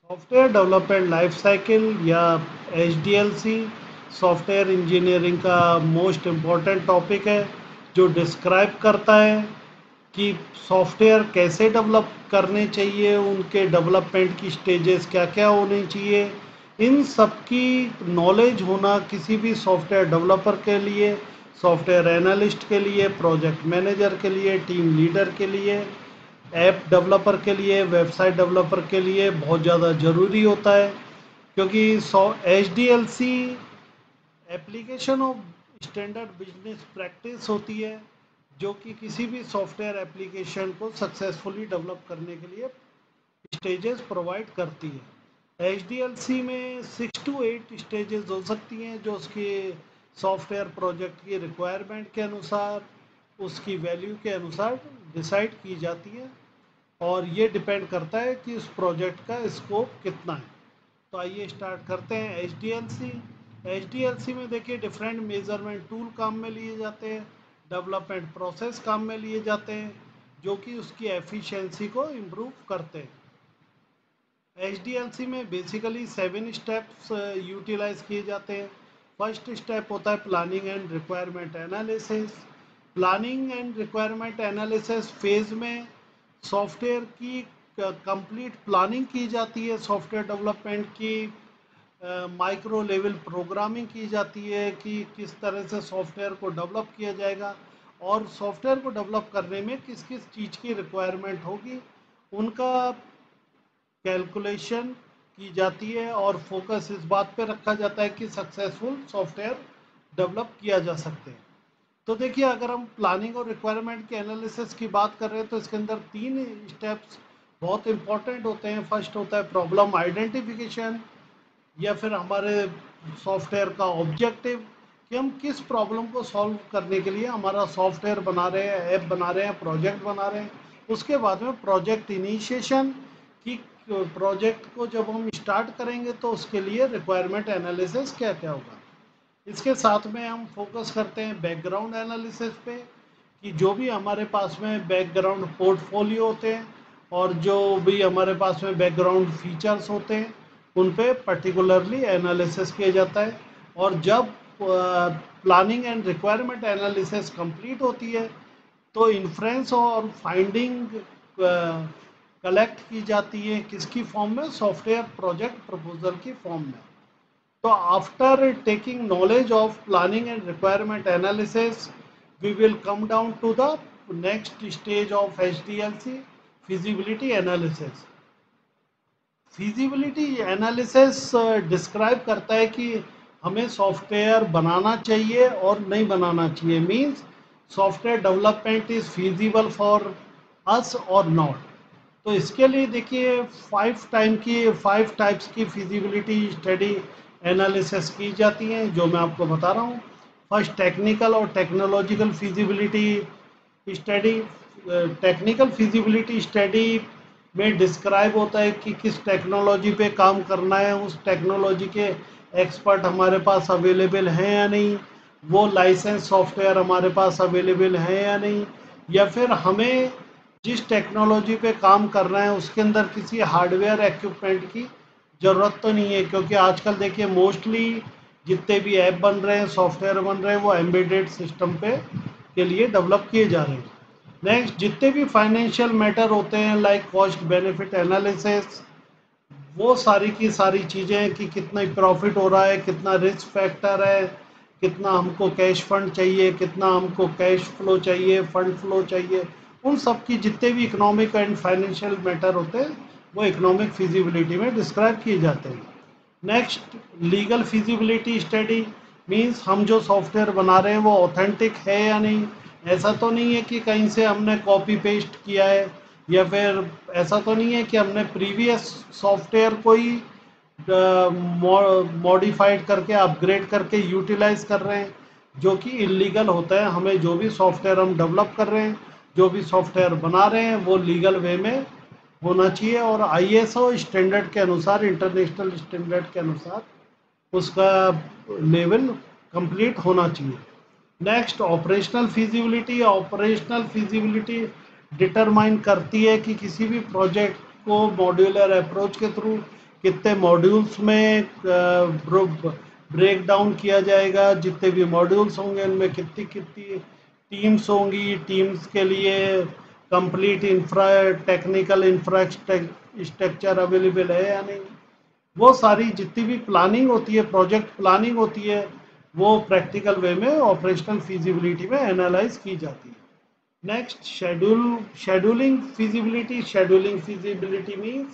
Software development life cycle या HDLC software engineering का most important topic है, जो डिस्क्राइब करता है कि सॉफ्टवेयर कैसे डेवलप करने चाहिए, उनके डेवलपमेंट की स्टेजेस क्या क्या होनी चाहिए। इन सब की नॉलेज होना किसी भी सॉफ्टवेयर डेवलपर के लिए, सॉफ्टवेयर एनालिस्ट के लिए, प्रोजेक्ट मैनेजर के लिए, टीम लीडर के लिए, ऐप डेवलपर के लिए, वेबसाइट डेवलपर के लिए बहुत ज़्यादा ज़रूरी होता है। क्योंकि HDLC application of standard business practice होती है, जो कि किसी भी सॉफ्टवेयर एप्लीकेशन को सक्सेसफुली डेवलप करने के लिए स्टेजेस प्रोवाइड करती है। HDLC में 6 to 8 स्टेजेस हो सकती हैं, जो उसके सॉफ्टवेयर प्रोजेक्ट की रिक्वायरमेंट के अनुसार, उसकी वैल्यू के अनुसार डिसाइड की जाती है, और ये डिपेंड करता है कि उस प्रोजेक्ट का स्कोप कितना है। तो आइए स्टार्ट करते हैं। HDLC में देखिए डिफरेंट मेजरमेंट टूल काम में लिए जाते हैं, डेवलपमेंट प्रोसेस काम में लिए जाते हैं, जो कि उसकी एफिशिएंसी को इम्प्रूव करते हैं। HDLC में बेसिकली 7 स्टेप्स यूटिलाइज किए जाते हैं। फर्स्ट स्टेप होता है planning and requirement analysis. Planning and requirement analysis phase में सॉफ्टवेयर की कंप्लीट प्लानिंग की जाती है, सॉफ्टवेयर डेवलपमेंट की माइक्रो लेवल प्रोग्रामिंग की जाती है कि किस तरह से सॉफ्टवेयर को डेवलप किया जाएगा, और सॉफ्टवेयर को डेवलप करने में किस किस चीज़ की रिक्वायरमेंट होगी, उनका कैलकुलेशन की जाती है, और फोकस इस बात पे रखा जाता है कि सक्सेसफुल सॉफ्टवेयर डेवलप किया जा सकते हैं। तो देखिए, अगर हम प्लानिंग और रिक्वायरमेंट के एनालिसिस की बात कर रहे हैं तो इसके अंदर 3 स्टेप्स बहुत इंपॉर्टेंट होते हैं। फर्स्ट होता है प्रॉब्लम आइडेंटिफिकेशन, या फिर हमारे सॉफ्टवेयर का ऑब्जेक्टिव, कि हम किस प्रॉब्लम को सॉल्व करने के लिए हमारा सॉफ्टवेयर बना रहे हैं, ऐप बना रहे हैं, प्रोजेक्ट बना रहे हैं। उसके बाद में प्रोजेक्ट इनिशिएशन, कि प्रोजेक्ट को जब हम स्टार्ट करेंगे तो उसके लिए रिक्वायरमेंट एनालिसिस क्या क्या होगा। इसके साथ में हम फोकस करते हैं बैकग्राउंड एनालिसिस पे, कि जो भी हमारे पास में बैकग्राउंड पोर्टफोलियो होते हैं, और जो भी हमारे पास में बैकग्राउंड फीचर्स होते हैं, उन पे पर्टिकुलरली एनालिसिस किया जाता है। और जब planning and requirement analysis complete होती है, तो इन्फ्रेंस और फाइंडिंग कलेक्ट की जाती है, किसकी फॉर्म में, सॉफ्टवेयर प्रोजेक्ट प्रपोजल की फॉर्म में। So after taking knowledge of planning and requirement analysis, we will come down to the next stage of HDLC, feasibility analysis. Feasibility analysis describe करता है कि हमें सॉफ्टवेयर बनाना चाहिए और नहीं बनाना चाहिए, means software development is feasible for us और not. तो इसके लिए देखिए 5 टाइप्स की फिजिबिलिटी स्टडी एनालिसिस की जाती हैं, जो मैं आपको बता रहा हूँ। फर्स्ट टेक्निकल और technological feasibility study. Technical feasibility study में डिस्क्राइब होता है कि किस टेक्नोलॉजी पे काम करना है, उस टेक्नोलॉजी के एक्सपर्ट हमारे पास अवेलेबल हैं या नहीं, वो लाइसेंस सॉफ्टवेयर हमारे पास अवेलेबल हैं या नहीं, या फिर हमें जिस टेक्नोलॉजी पे काम कर रहे हैं उसके अंदर किसी हार्डवेयर इक्विपमेंट की ज़रूरत तो नहीं है। क्योंकि आजकल देखिए मोस्टली जितने भी ऐप बन रहे हैं, सॉफ्टवेयर बन रहे हैं, वो एम्बेडेड सिस्टम पे के लिए डेवलप किए जा रहे हैं। नेक्स्ट, जितने भी फाइनेंशियल मैटर होते हैं लाइक कॉस्ट बेनिफिट एनालिसिस, वो सारी की सारी चीज़ें कि कितना प्रॉफिट हो रहा है, कितना रिस्क फैक्टर है, कितना हमको कैश फंड चाहिए, कितना हमको कैश फ्लो चाहिए, फंड फ्लो चाहिए, उन सब की जितने भी इकोनॉमिक एंड फाइनेंशियल मैटर होते हैं वो इकोनॉमिक फिजिबिलिटी में डिस्क्राइब किए जाते हैं। Next, legal feasibility study, means हम जो सॉफ्टवेयर बना रहे हैं वो ऑथेंटिक है या नहीं। ऐसा तो नहीं है कि कहीं से हमने कॉपी पेस्ट किया है, या फिर ऐसा तो नहीं है कि हमने प्रीवियस सॉफ्टवेयर को ही मॉडिफाइड करके अपग्रेड करके यूटिलाइज कर रहे हैं, जो कि इलीगल होता है। हमें जो भी सॉफ्टवेयर हम डेवलप कर रहे हैं, जो भी सॉफ्टवेयर बना रहे हैं, वो लीगल वे में होना चाहिए, और ISO स्टैंडर्ड के अनुसार, इंटरनेशनल स्टैंडर्ड के अनुसार उसका लेवल कंप्लीट होना चाहिए। Next, operational feasibility. Operational feasibility determine करती है कि किसी भी प्रोजेक्ट को मॉड्यूलर अप्रोच के थ्रू कितने मॉड्यूल्स में ब्रेक डाउन किया जाएगा, जितने भी मॉड्यूल्स होंगे उनमें कितनी कितनी टीम्स होंगी, टीम्स के लिए कंप्लीट टेक्निकल इंफ्रास्ट्रक्चर अवेलेबल है या नहीं। वो सारी जितनी भी प्लानिंग होती है, प्रोजेक्ट प्लानिंग होती है, वो प्रैक्टिकल वे में ऑपरेशनल फिजिबिलिटी में एनालाइज की जाती है। नेक्स्ट शेड्यूलिंग फिजिबिलिटी मीन्स,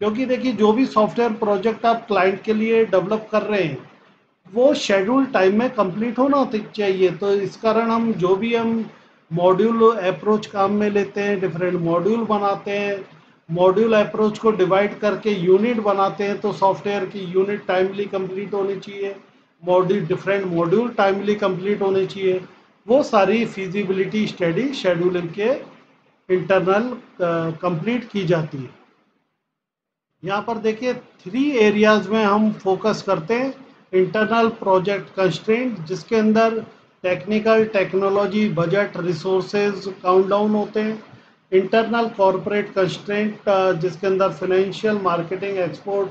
क्योंकि देखिए जो भी सॉफ्टवेयर प्रोजेक्ट आप क्लाइंट के लिए डेवलप कर रहे हैं वो शेड्यूल टाइम में कंप्लीट होना चाहिए। तो इस कारण हम मॉड्यूल अप्रोच काम में लेते हैं, डिफरेंट मॉड्यूल बनाते हैं, मॉड्यूल अप्रोच को डिवाइड करके यूनिट बनाते हैं, तो सॉफ्टवेयर की यूनिट टाइमली कंप्लीट होनी चाहिए, डिफरेंट मॉड्यूल टाइमली कंप्लीट होने चाहिए। वो सारी फिजिबिलिटी स्टडी शेड्यूलिंग के इंटरनल कंप्लीट की जाती है। यहाँ पर देखिए 3 एरियाज में हम फोकस करते हैं। इंटरनल प्रोजेक्ट कंस्ट्रेंट, जिसके अंदर technical, technology, budget, resources count down होते हैं। इंटरनल कॉरपोरेट कंस्ट्रेंट, जिसके अंदर फाइनेंशियल, मार्केटिंग, एक्सपोर्ट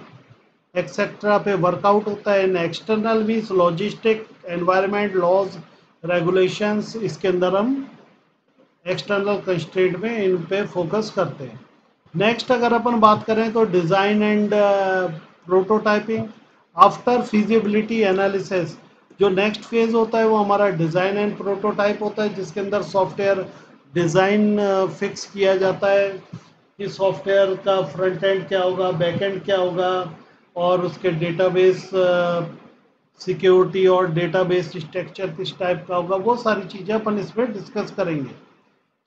एक्सेट्रा पे वर्कआउट होता है। And external means logistic, environment, laws, regulations, इसके अंदर हम एक्सटर्नल कंस्ट्रेंट में इन पे फोकस करते हैं। नेक्स्ट अगर अपन बात करें तो design and prototyping after feasibility analysis, जो नेक्स्ट फेज होता है वो हमारा डिज़ाइन एंड प्रोटोटाइप होता है, जिसके अंदर सॉफ्टवेयर डिज़ाइन फिक्स किया जाता है कि सॉफ्टवेयर का फ्रंट एंड क्या होगा, बैक एंड क्या होगा, और उसके डेटाबेस सिक्योरिटी और डेटाबेस स्ट्रक्चर किस टाइप का होगा, वो सारी चीज़ें अपन इसमें डिस्कस करेंगे।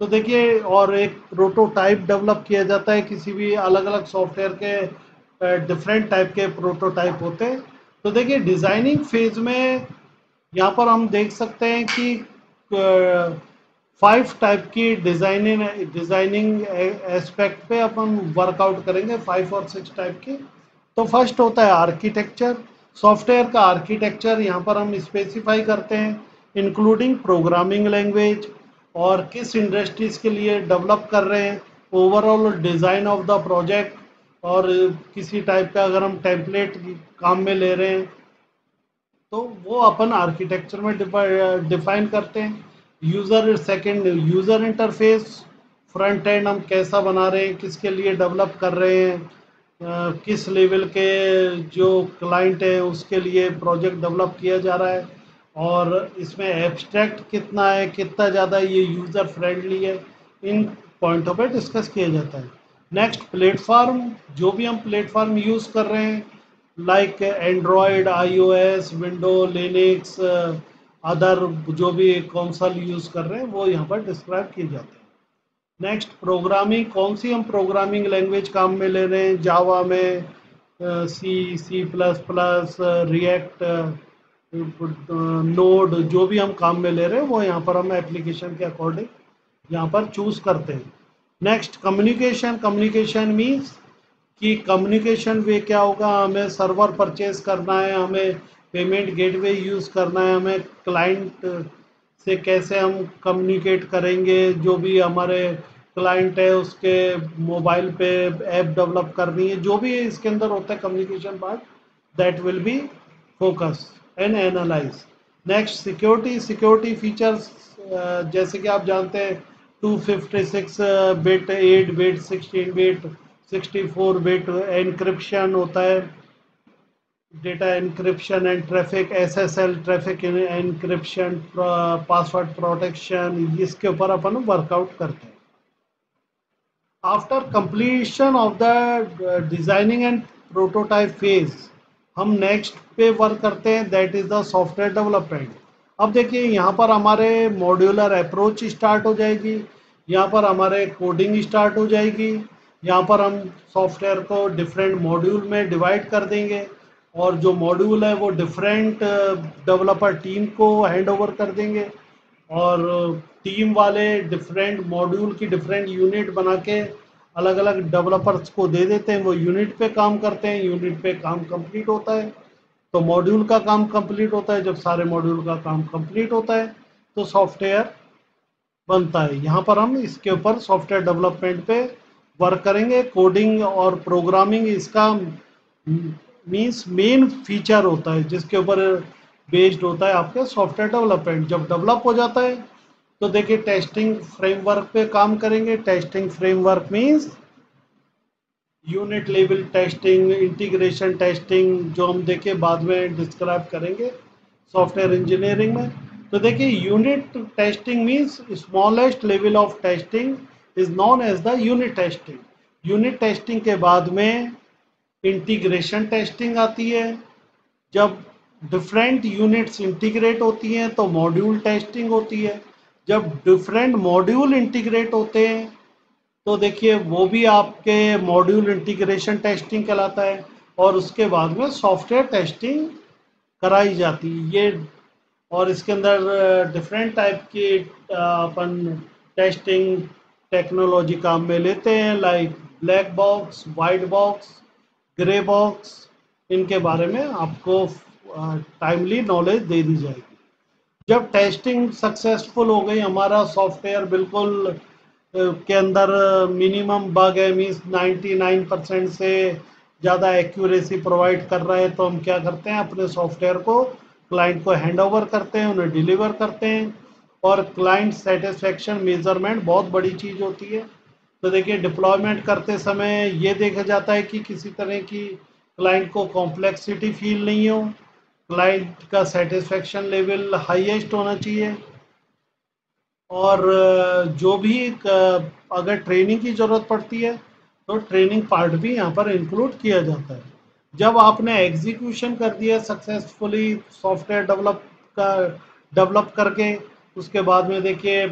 तो देखिए, और एक प्रोटोटाइप डेवलप किया जाता है, किसी भी अलग अलग सॉफ्टवेयर के डिफरेंट टाइप के प्रोटोटाइप होते हैं। तो देखिए डिज़ाइनिंग फेज में यहाँ पर हम देख सकते हैं कि 5 टाइप की डिज़ाइनिंग एस्पेक्ट पे अपन वर्कआउट करेंगे, 5 और 6 टाइप की। तो फर्स्ट होता है आर्किटेक्चर। सॉफ्टवेयर का आर्किटेक्चर यहाँ पर हम स्पेसिफाई करते हैं, इंक्लूडिंग प्रोग्रामिंग लैंग्वेज और किस इंडस्ट्रीज के लिए डेवलप कर रहे हैं, overall design of the project, और किसी टाइप का अगर हम टेम्पलेट काम में ले रहे हैं तो वो अपन आर्किटेक्चर में डिफाइन करते हैं। यूज़र इंटरफेस, फ्रंट एंड हम कैसा बना रहे हैं, किसके लिए डेवलप कर रहे हैं, किस लेवल के जो क्लाइंट है उसके लिए प्रोजेक्ट डेवलप किया जा रहा है, और इसमें एब्स्ट्रैक्ट कितना है, कितना ज़्यादा ये यूज़र फ्रेंडली है, इन पॉइंटों पे डिस्कस किया जाता है। नेक्स्ट प्लेटफॉर्म, जो भी हम प्लेटफॉर्म यूज़ कर रहे हैं like Android, iOS, window, Linux, other जो भी कंसोल यूज़ कर रहे हैं वो यहाँ पर डिस्क्राइब किए जाते हैं। नेक्स्ट प्रोग्रामिंग, कौन सी हम प्रोग्रामिंग लैंग्वेज काम में ले रहे हैं, जावा में, C++, रिएक्ट, नोड, जो भी हम काम में ले रहे हैं वो यहाँ पर हम एप्लीकेशन के अकॉर्डिंग यहाँ पर चूज करते हैं। नेक्स्ट कम्युनिकेशन मीन्स कि कम्युनिकेशन वे क्या होगा, हमें सर्वर परचेज करना है, हमें पेमेंट गेटवे यूज़ करना है, हमें क्लाइंट से कैसे हम कम्युनिकेट करेंगे, जो भी हमारे क्लाइंट है उसके मोबाइल पे ऐप डेवलप करनी है, जो भी इसके अंदर होता है communication part, that will be focus and analyse. Next security features, जैसे कि आप जानते हैं 256 bit, 8 bit, 16 bit, 64 bit encryption होता है, data encryption and traffic SSL, traffic encryption, password protection, इसके ऊपर अपन वर्कआउट करते हैं। After completion of the designing and prototype phase, हम नेक्स्ट पे वर्क करते हैं, that is the software development. अब देखिए यहाँ पर हमारे मॉड्यूलर अप्रोच स्टार्ट हो जाएगी, यहाँ पर हमारे कोडिंग स्टार्ट हो जाएगी, यहाँ पर हम सॉफ्टवेयर को डिफरेंट मॉड्यूल में डिवाइड कर देंगे, और जो मॉड्यूल है वो डिफरेंट डेवलपर टीम को हैंड ओवर कर देंगे, और टीम वाले डिफरेंट मॉड्यूल की डिफरेंट यूनिट बना के अलग अलग डेवलपर्स को दे देते हैं, वो यूनिट पे काम करते हैं, यूनिट पे काम कंप्लीट होता है तो मॉड्यूल का काम कंप्लीट होता है, जब सारे मॉड्यूल का काम कंप्लीट होता है तो सॉफ्टवेयर बनता है। यहाँ पर हम इसके ऊपर सॉफ्टवेयर डेवलपमेंट पे वर्क करेंगे। कोडिंग और प्रोग्रामिंग इसका मीन्स मेन फीचर होता है जिसके ऊपर बेस्ड होता है आपके सॉफ्टवेयर डेवलपमेंट। जब डेवलप हो जाता है तो देखिए टेस्टिंग फ्रेमवर्क पे काम करेंगे। Testing framework means unit level testing, integration testing, जो हम देखिए बाद में डिस्क्राइब करेंगे सॉफ्टवेयर इंजीनियरिंग में। तो देखिए unit testing means smallest level of testing is known as the unit testing. Unit testing के बाद में इंटीग्रेशन टेस्टिंग आती है। जब डिफरेंट यूनिट्स इंटीग्रेट होती हैं तो मॉड्यूल टेस्टिंग होती है। जब डिफरेंट मॉड्यूल इंटीग्रेट होते हैं तो देखिए वो भी आपके मॉड्यूल इंटीग्रेशन टेस्टिंग कहलाता है। और उसके बाद में सॉफ्टवेयर टेस्टिंग कराई जाती है ये। और इसके अंदर डिफरेंट टाइप की अपन टेस्टिंग टेक्नोलॉजी काम में लेते हैं, like black box, white box, grey box. इनके बारे में आपको टाइमली नॉलेज दे दी जाएगी। जब टेस्टिंग सक्सेसफुल हो गई, हमारा सॉफ्टवेयर बिल्कुल के अंदर मिनिमम बग है, मीन्स 99% से ज़्यादा एक्यूरेसी प्रोवाइड कर रहा है, तो हम क्या करते हैं अपने सॉफ्टवेयर को क्लाइंट को हैंड ओवर करते हैं, उन्हें डिलीवर करते हैं। और क्लाइंट सेटिस्फेक्शन मेजरमेंट बहुत बड़ी चीज़ होती है। तो देखिए डिप्लॉयमेंट करते समय ये देखा जाता है कि किसी तरह की क्लाइंट को कॉम्प्लेक्सिटी फील नहीं हो, क्लाइंट का सेटिस्फेक्शन लेवल हाईएस्ट होना चाहिए। और जो भी अगर ट्रेनिंग की ज़रूरत पड़ती है तो ट्रेनिंग पार्ट भी यहाँ पर इंक्लूड किया जाता है। जब आपने एग्जीक्यूशन कर दिया सक्सेसफुली सॉफ्टवेयर डेवलप करके, उसके बाद में देखिए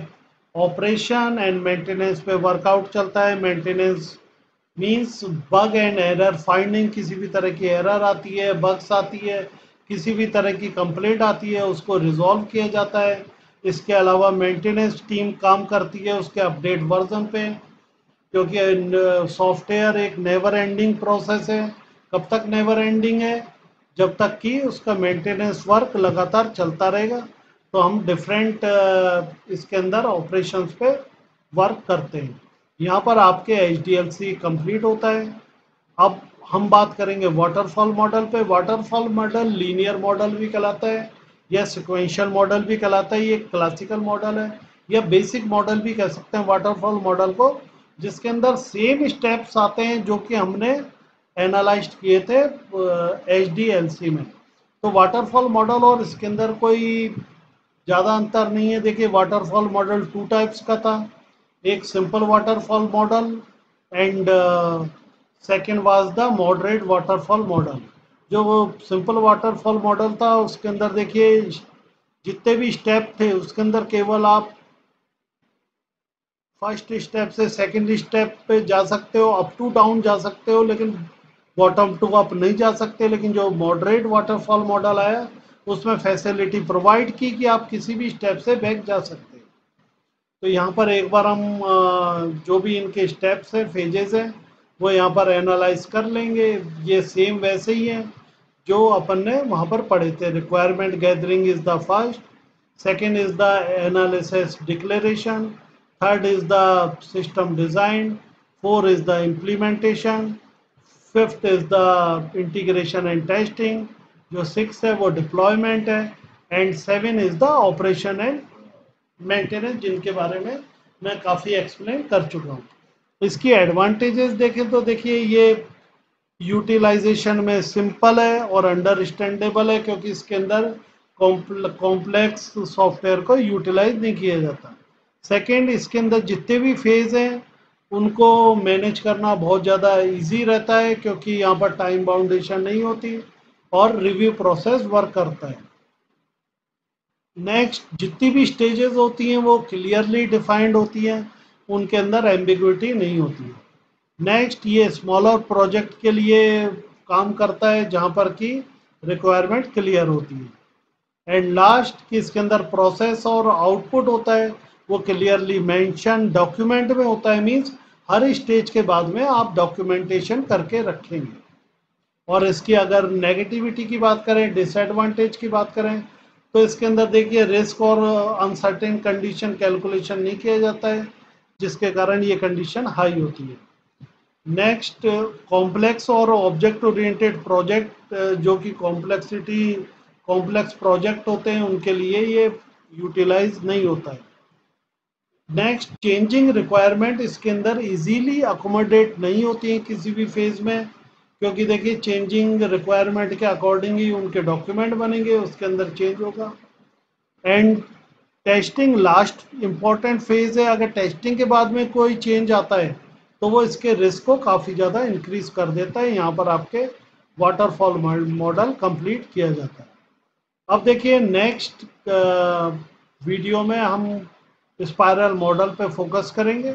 ऑपरेशन एंड मेंटेनेंस पे वर्कआउट चलता है। Maintenance means bug and error finding, किसी भी तरह की एरर आती है, बग्स आती है, किसी भी तरह की कंप्लेंट आती है, उसको रिजॉल्व किया जाता है। इसके अलावा मेंटेनेंस टीम काम करती है उसके अपडेट वर्जन पे, क्योंकि सॉफ्टवेयर एक नेवर एंडिंग प्रोसेस है। कब तक नेवर एंडिंग है? जब तक कि उसका मेंटेनेंस वर्क लगातार चलता रहेगा। तो हम डिफरेंट इसके अंदर ऑपरेशंस पे वर्क करते हैं। यहाँ पर आपके HDLC कंप्लीट होता है। अब हम बात करेंगे वाटरफॉल मॉडल पे। वाटरफॉल मॉडल लीनियर मॉडल भी कहलाता है या सिक्वेंशियल मॉडल भी कहलाता है। ये क्लासिकल मॉडल है या बेसिक मॉडल भी कह सकते हैं वाटरफॉल मॉडल को, जिसके अंदर सेम स्टेप्स आते हैं जो कि हमने एनालाइज किए थे HDLC में। तो वाटरफॉल मॉडल और इसके अंदर कोई ज़्यादा अंतर नहीं है। देखिए वाटरफॉल मॉडल 2 टाइप्स का था, एक simple waterfall model and second was the moderate waterfall model. जो वो सिंपल वाटरफॉल मॉडल था उसके अंदर देखिए जितने भी स्टेप थे उसके अंदर केवल आप फर्स्ट स्टेप से सेकंड स्टेप पे जा सकते हो, अप टू डाउन जा सकते हो, लेकिन बॉटम टू अप नहीं जा सकते। लेकिन जो मॉडरेट वाटरफॉल मॉडल आया उसमें फैसिलिटी प्रोवाइड की कि आप किसी भी स्टेप से बैक जा सकते हैं। तो यहाँ पर एक बार हम जो भी इनके स्टेप्स हैं, फेजेस हैं, वो यहाँ पर एनालाइज कर लेंगे। ये सेम वैसे ही है जो अपन ने वहाँ पर पढ़े थे। Requirement gathering is the first, second is the analysis declaration, third is the system design, four is the implementation, fifth is the integration and testing, जो सिक्स है वो डिप्लॉयमेंट है, and seven is the operation and maintenance, जिनके बारे में मैं काफ़ी explain कर चुका हूँ। इसकी एडवांटेजेस देखें तो देखिए ये यूटिलाइजेशन में सिंपल है और अंडरस्टैंडेबल है, क्योंकि इसके अंदर कॉम्प्लेक्स सॉफ्टवेयर को यूटिलाइज नहीं किया जाता। सेकंड, इसके अंदर जितने भी फेज हैं उनको मैनेज करना बहुत ज़्यादा इजी रहता है, क्योंकि यहाँ पर टाइम बाउंडेशन नहीं होती और रिव्यू प्रोसेस वर्क करता है। नेक्स्ट, जितनी भी स्टेजेस होती हैं वो क्लियरली डिफाइंड होती हैं, उनके अंदर एम्बिग्विटी नहीं होती है। नेक्स्ट, ये स्मॉलर प्रोजेक्ट के लिए काम करता है जहाँ पर कि रिक्वायरमेंट क्लियर होती है। एंड लास्ट कि इसके अंदर प्रोसेस और आउटपुट होता है वो क्लियरली मेंशन डॉक्यूमेंट में होता है। मीन्स हर स्टेज के बाद में आप डॉक्यूमेंटेशन करके रखेंगे। और इसकी अगर नेगेटिविटी की बात करें, डिसएडवांटेज की बात करें, तो इसके अंदर देखिए रिस्क और अनसर्टेन कंडीशन कैलकुलेशन नहीं किया जाता है, जिसके कारण ये कंडीशन हाई होती है। नेक्स्ट, कॉम्प्लेक्स और ऑब्जेक्ट ओरिएंटेड प्रोजेक्ट, जो कि कॉम्प्लेक्स प्रोजेक्ट होते हैं उनके लिए ये यूटिलाइज नहीं होता है। नेक्स्ट, चेंजिंग रिक्वायरमेंट इसके अंदर इजीली अकोमोडेट नहीं होती है किसी भी फेज में, क्योंकि देखिए चेंजिंग रिक्वायरमेंट के अकॉर्डिंग ही उनके डॉक्यूमेंट बनेंगे, उसके अंदर चेंज होगा। And testing last important phase है। अगर टेस्टिंग के बाद में कोई चेंज आता है तो वो इसके रिस्क को काफ़ी ज़्यादा इंक्रीज कर देता है। यहाँ पर आपके वाटरफॉल मॉडल कंप्लीट किया जाता है। अब देखिए नेक्स्ट वीडियो में हम स्पाइरल मॉडल पे फोकस करेंगे।